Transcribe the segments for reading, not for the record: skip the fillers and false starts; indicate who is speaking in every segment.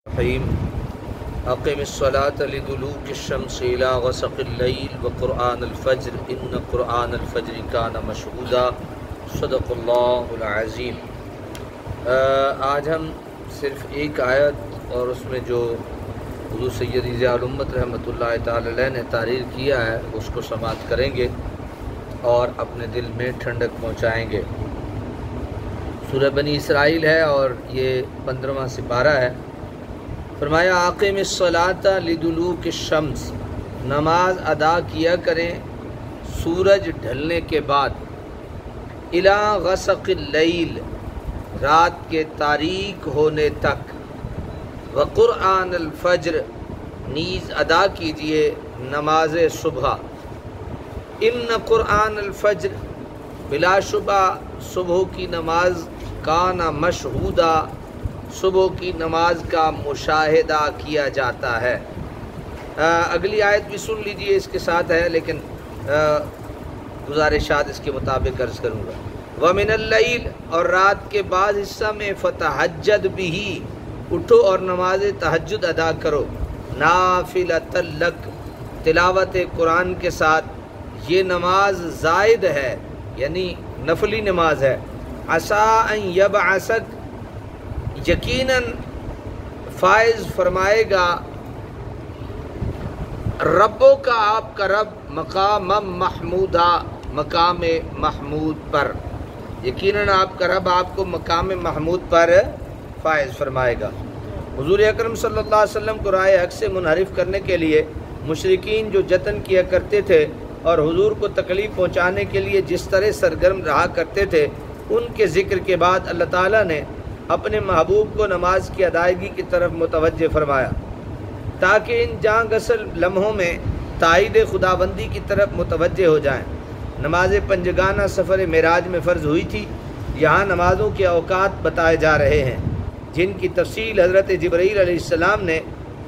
Speaker 1: الرحیم اقم الصلاة لدلوک الشمس الى غسق اللیل وقرآن الفجر ان قرآن الفجر کان مشہودا صدق اللہ العظیم۔ آج ہم صرف ایک آیت اور اس میں جو حضور سید ضیاء الامت رحمۃ اللہ تعالی علیہ نے تحریر کیا ہے اس کو سماعت کریں گے اور اپنے دل میں ٹھنڈک پہنچائیں گے۔ سورہ بنی اسرائیل ہے اور یہ 15واں سپارہ ہے۔ فرمایا اقم الصلاۃ لدلوک الشمس، نماز ادا کیا کریں سورج ڈھلنے کے بعد، الی غسق اللیل، رات کے تاریک ہونے تک، وقرآن الفجر، نیز ادا کیجئے نماز صبح، ان قرآن الفجر، بلا شبہ صبح کی نماز کان مشہودا، صبح کی نماز کا مشاہدہ کیا جاتا ہے۔ اگلی آیت بھی سن لیجئے، اس کے ساتھ ہے لیکن گزارشات اس کے مطابق عرض کروں گا۔ وَمِنَ اللَّيْلِ، اور رات کے بعد حصہ میں، فَتَحَجَّدْ بِهِ، اٹھو اور نماز تہجد ادا کرو، نَافِلَةً لَكَ، تلاوت قرآن کے ساتھ، یہ نماز زائد ہے یعنی نفلی نماز ہے۔ عَسَىٰ أَن يَبْعَثَكَ، یقیناً فائز فرمائے گا ربوں کا، آپ کا رب، مقام محمودہ، مقام محمود پر، یقیناً آپ کا رب آپ کو مقام محمود پر فائز فرمائے گا۔ حضور اکرم صلی اللہ علیہ وسلم کو راہ حق سے منحرف کرنے کے لیے مشرکین جو جتن کیا کرتے تھے اور حضور کو تکلیف پہنچانے کے لیے جس طرح سرگرم رہا کرتے تھے، ان کے ذکر کے بعد اللہ تعالیٰ نے اپنے محبوب کو نماز کی ادائیگی کی طرف متوجہ فرمایا تاکہ ان جاں غسل لمحوں میں تائید خداوندی کی طرف متوجہ ہو جائیں۔ نماز پنجگانہ سفر معراج میں فرض ہوئی تھی۔ یہاں نمازوں کے اوقات بتائے جا رہے ہیں جن کی تفصیل حضرت جبرائیل علیہ السلام نے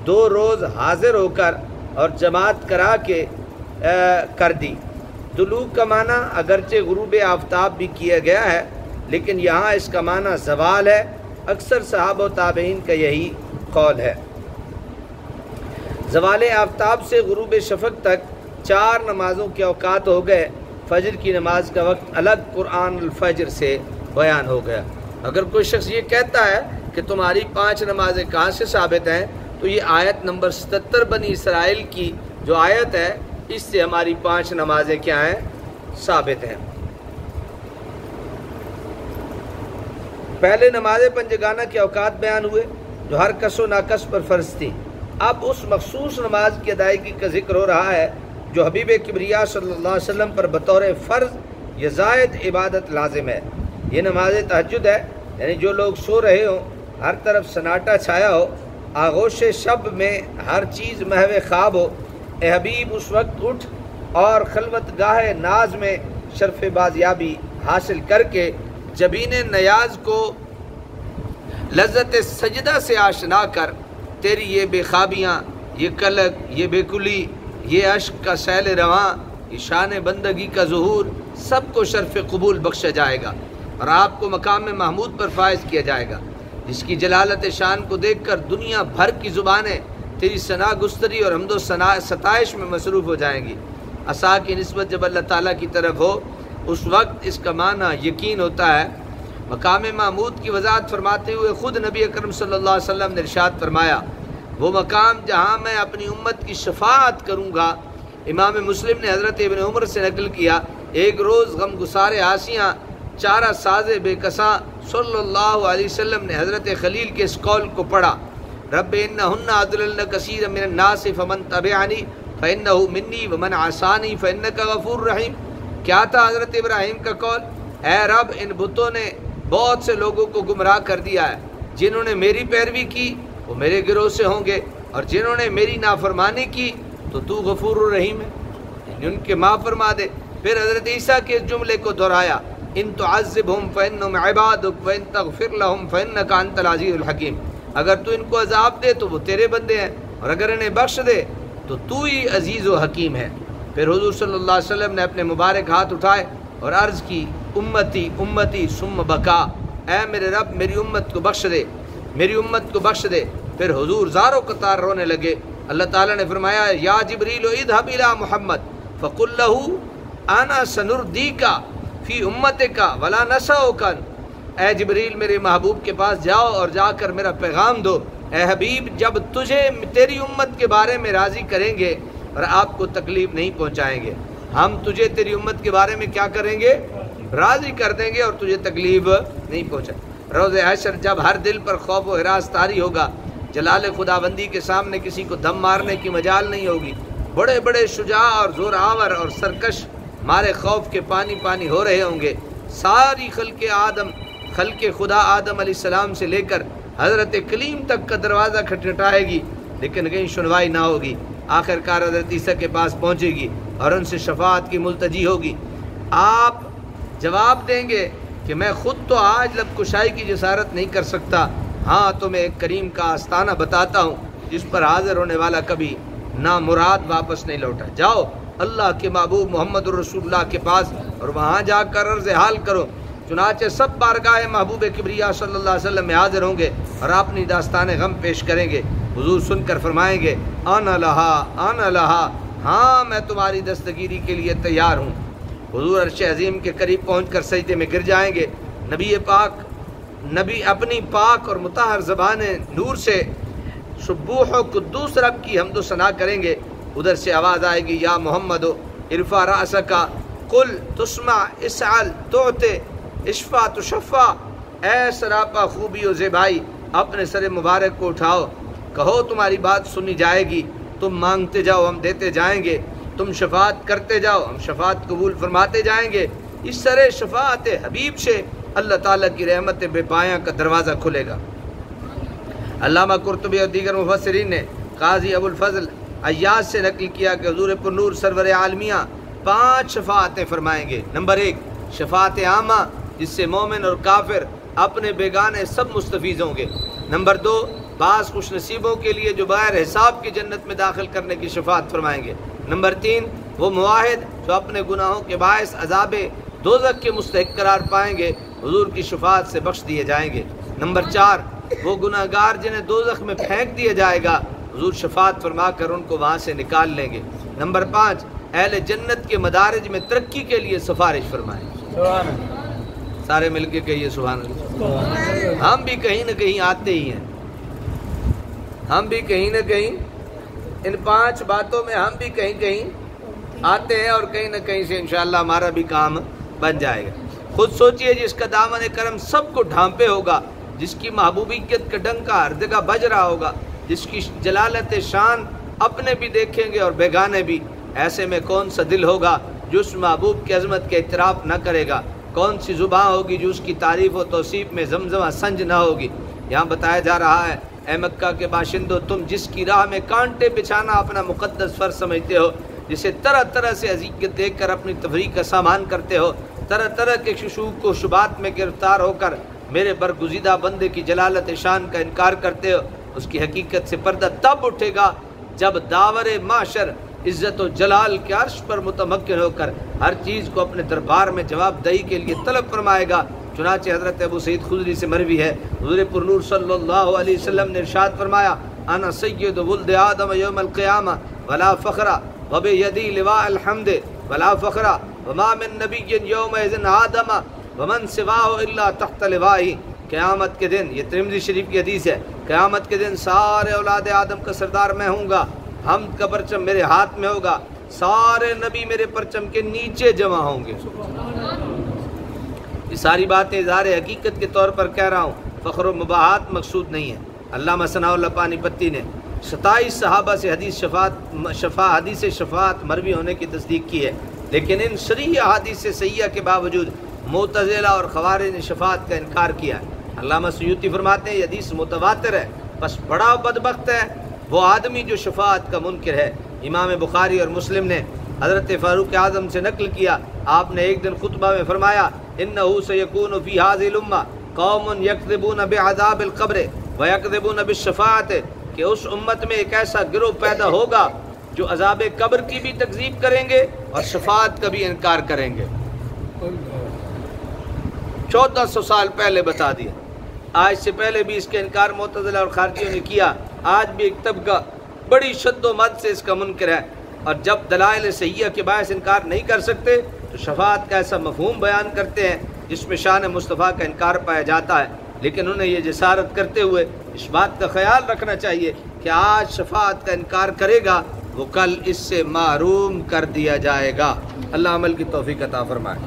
Speaker 1: 2 روز حاضر ہو کر اور جماعت کرا کے کر دی۔ دلوک کا معنی اگرچہ غروب آفتاب بھی کیا گیا ہے لیکن یہاں اس کا معنی زوال ہے۔ اکثر صحابہ و تابعین کا یہی قول ہے۔ زوال آفتاب سے غروب شفق تک 4 نمازوں کے اوقات ہو گئے۔ فجر کی نماز کا وقت الگ قرآن الفجر سے بیان ہو گیا۔ اگر کوئی شخص یہ کہتا ہے کہ تمہاری 5 نمازیں کہاں سے ثابت ہیں، تو یہ آیت نمبر 77 بنی اسرائیل کی جو آیت ہے اس سے ہماری 5 نمازیں کیا ہیں؟ ثابت ہیں۔ پہلے نماز پنجگانہ کے اوقات بیان ہوئے جو ہر کس و ناکس پر فرض تھی۔ اب اس مخصوص نماز کی ادائیگی کا ذکر ہو رہا ہے جو حبیب کبریا صلی اللہ علیہ وسلم پر بطور فرض یا زائد عبادت لازم ہے۔ یہ نماز تہجد ہے، یعنی جو لوگ سو رہے ہوں، ہر طرف سناٹا چھایا ہو، آغوش شب میں ہر چیز محو خواب ہو، اے حبیب اس وقت اٹھ اور خلوت گاہ ناز میں شرف بازیابی حاصل کر کے جبین نیاز کو لذت سجدہ سے آشنا کر، تیری یہ بے خوابیاں، یہ قلق، یہ بے کلی، یہ اشک کا سیل رواں، یہ شان بندگی کا ظہور، سب کو شرف قبول بخشا جائے گا اور آپ کو مقام محمود پر فائز کیا جائے گا، جس کی جلالت شان کو دیکھ کر دنیا بھر کی زبانیں تیری ثنا گستری اور حمد و ستائش میں مصروف ہو جائیں گی۔ عصا کی نسبت جب اللہ تعالیٰ کی طرف ہو اس وقت اس کا معنی یقین ہوتا ہے۔ مقام محمود کی وضاحت فرماتے ہوئے خود نبی اکرم صلی اللہ علیہ وسلم نے ارشاد فرمایا، وہ مقام جہاں میں اپنی امت کی شفاعت کروں گا۔ امام مسلم نے حضرت ابن عمر سے نقل کیا، ایک روز غم گسار آسیاں چارہ ساز بے کساں صلی اللہ علیہ وسلم نے حضرت خلیل کے اس قول کو پڑھا، رب انہن اضللن کثیرا من الناس فمن تبعنی فانہ منی ومن عصانی فانک غفور رحیم۔ کیا تھا حضرت ابراہیم کا قول؟ اے رب، ان بتوں نے بہت سے لوگوں کو گمراہ کر دیا ہے، جنہوں نے میری پیروی کی وہ میرے گروہ سے ہوں گے اور جنہوں نے میری نافرمانی کی تو غفور الرحیم ہے، یعنی ان کے معاف فرما دے۔ پھر حضرت عیسیٰ کے اس جملے کو دہرایا، ان تعذبہم فانہم عبادک وان تغفر لہم فانک انت العزیز الحکیم، اگر تو ان کو عذاب دے تو وہ تیرے بندے ہیں اور اگر انہیں بخش دے تو ہی عزیز و حکیم ہے۔ پھر حضور صلی اللہ علیہ وسلم نے اپنے مبارک ہاتھ اٹھائے اور عرض کی، امتی امتی ثم بکا، اے میرے رب میری امت کو بخش دے، میری امت کو بخش دے۔ پھر حضور زاروں قطار رونے لگے۔ اللہ تعالیٰ نے فرمایا یا جبریل اذهب الى محمد فقل له انا سنردیک فی امتک ولا نسؤک۔ اے جبریل میرے محبوب کے پاس جاؤ اور جا کر میرا پیغام دو، اے حبیب جب تجھے تیری امت کے بارے میں راضی کریں گے اور آپ کو تکلیف نہیں پہنچائیں گے، ہم تجھے تیری امت کے بارے میں کیا کریں گے؟ راضی کر دیں گے اور تجھے تکلیف نہیں پہنچائیں۔ روز حشر جب ہر دل پر خوف و ہراس طاری ہوگا، جلال خداوندی کے سامنے کسی کو دم مارنے کی مجال نہیں ہوگی، بڑے بڑے شجاع اور زور آور اور سرکش مارے خوف کے پانی پانی ہو رہے ہوں گے، ساری خلق خدا آدم علیہ السلام سے لے کر حضرت کلیم تک کا دروازہ کھٹکھٹائے گی لیکن کہیں سنوائی نہ ہوگی، آخر کار حضرت عیسیٰ کے پاس پہنچے گی اور ان سے شفاعت کی ملتجی ہوگی۔ آپ جواب دیں گے کہ میں خود تو آج لب کشائی کی جسارت نہیں کر سکتا، ہاں تمہیں ایک کریم کا آستانہ بتاتا ہوں جس پر حاضر ہونے والا کبھی نامراد واپس نہیں لوٹا۔ جاؤ اللہ کے محبوب محمد رسول اللہ کے پاس اور وہاں جا کر عرض حال کرو۔ چنانچہ سب بارگاہ محبوب کبریا صلی اللہ علیہ وسلم میں حاضر ہوں گے اور اپنی داستان غم پیش کریں گے۔ حضور سن کر فرمائیں گے انا لہا انا لہا، ہاں میں تمہاری دستگیری کے لیے تیار ہوں۔ حضور عرش عظیم کے قریب پہنچ کر سجدے میں گر جائیں گے۔ نبی اپنی پاک اور مطہر زبان نور سے سبوح و قدوس رب کی حمد و ثنا کریں گے۔ ادھر سے آواز آئے گی یا محمد ارفع رأسک قل تسمع اسعل تعطے اشفا تشفا، اے سراپا خوبی و زیبائی اپنے سر مبارک کو اٹھاؤ، کہو تمہاری بات سنی جائے گی، تم مانگتے جاؤ ہم دیتے جائیں گے، تم شفاعت کرتے جاؤ ہم شفاعت قبول فرماتے جائیں گے۔ اس سر شفاعت حبیب سے اللہ تعالیٰ کی رحمت بے پایاں کا دروازہ کھلے گا۔ علامہ قرطبی اور دیگر مفسرین نے قاضی ابو الفضل عیاض سے نقل کیا کہ حضور پر نور سرور عالمیہ 5 شفاعتیں فرمائیں گے۔ نمبر 1 شفاعت عامہ جس سے مومن اور کافر اپنے بیگانے سب مستفیض ہوں گے۔ نمبر 2 بعض خوش نصیبوں کے لیے جو بغیر حساب کی جنت میں داخل کرنے کی شفاعت فرمائیں گے۔ نمبر 3 وہ معاہد جو اپنے گناہوں کے باعث عذاب دوزخ کے مستحق قرار پائیں گے، حضور کی شفاعت سے بخش دیے جائیں گے۔ نمبر 4 وہ گناہگار جنہیں دوزخ میں پھینک دیا جائے گا، حضور شفاعت فرما کر ان کو وہاں سے نکال لیں گے۔ نمبر 5 اہل جنت کے مدارج میں ترقی کے لیے سفارش فرمائیں گے۔ سارے مل کے کہیے سبحان اللہ۔ ہم بھی کہیں نہ کہیں آتے ہی ہیں، ہم بھی کہیں نہ کہیں ان 5 باتوں میں ہم بھی کہیں آتے ہیں اور کہیں نہ کہیں سے انشاءاللہ ہمارا بھی کام بن جائے گا۔ خود سوچئے جس کا دامن کرم سب کو ڈھانپے ہوگا، جس کی محبوبیت کا ڈنکا ہر جگہ بج رہا ہوگا، جس کی جلالت شان اپنے بھی دیکھیں گے اور بیگانے بھی، ایسے میں کون سا دل ہوگا جو اس محبوب کی عظمت کے اعتراف نہ کرے گا؟ کون سی زبان ہوگی جو اس کی تعریف و توصیف میں زمزمہ سنج نہ ہوگی؟ یہاں بتایا جا رہا ہے اے مکہ کے باشندوں، تم جس کی راہ میں کانٹے بچھانا اپنا مقدس فرض سمجھتے ہو، جسے طرح طرح سے اذیت دیکھ کر اپنی تفریح کا سامان کرتے ہو، طرح طرح کے ششوک و شبہات میں گرفتار ہو کر میرے برگزیدہ بندے کی جلالت شان کا انکار کرتے ہو، اس کی حقیقت سے پردہ تب اٹھے گا جب داور معاشر عزت و جلال کے عرش پر متمکن ہو کر ہر چیز کو اپنے دربار میں جواب دہی کے لیے طلب فرمائے گا۔ چنانچہ حضرت ابو سعید خدری سے مروی ہے، حضور پر نور صلی اللہ علیہ وسلم نے ارشاد فرمایا انا سید ولد آدم یوم القیامہ ولا فخر وبیدی لواء الحمد ولا فخر وما من نبی یومئذ آدم ومن سواہ الا تحت لوائی۔ قیامت کے دن، یہ ترمذی شریف کی حدیث ہے، قیامت کے دن سارے اولاد آدم کا سردار میں ہوں گا، حمد کا پرچم میرے ہاتھ میں ہوگا، سارے نبی میرے پرچم کے نیچے جمع ہوں گے۔ یہ ساری باتیں اظہار حقیقت کے طور پر کہہ رہا ہوں، فخر و مباحات مقصود نہیں ہے۔ علامہ ثناء اللہ پانی پتی نے 27 صحابہ سے حدیث شفاعت مروی ہونے کی تصدیق کی ہے، لیکن ان صریح احادیث صحیحہ کے باوجود معتزلہ اور خوارج نے شفاعت کا انکار کیا ہے۔ علامہ سیوطی فرماتے ہیں یہ حدیث متواتر ہے، بس بڑا بدبخت ہے وہ آدمی جو شفاعت کا منکر ہے۔ امام بخاری اور مسلم نے حضرت فاروق اعظم سے نقل کیا، آپ نے ایک دن خطبہ میں فرمایا انہ سیکون فی ھذہ الامہ قوم یکذبون بعذاب القبر ویکذبون بالشفاعت، کہ اس امت میں ایک ایسا گروہ پیدا ہوگا جو عذاب قبر کی بھی تکذیب کریں گے اور شفاعت کا بھی انکار کریں گے۔ 1400 سال پہلے بتا دیا، آج سے پہلے بھی اس کے انکار معتزلہ اور خارجیوں نے کیا، آج بھی ایک طبقہ بڑی شد و مد سے اس کا منکر ہے، اور جب دلائل صحیحہ کے باعث انکار نہیں کر سکتے تو شفاعت کا ایسا مفہوم بیان کرتے ہیں جس میں شان مصطفیٰ کا انکار پایا جاتا ہے، لیکن انہیں یہ جسارت کرتے ہوئے اس بات کا خیال رکھنا چاہیے کہ آج شفاعت کا انکار کرے گا وہ کل اس سے محروم کر دیا جائے گا۔ اللہ عمل کی توفیق عطا فرمائے۔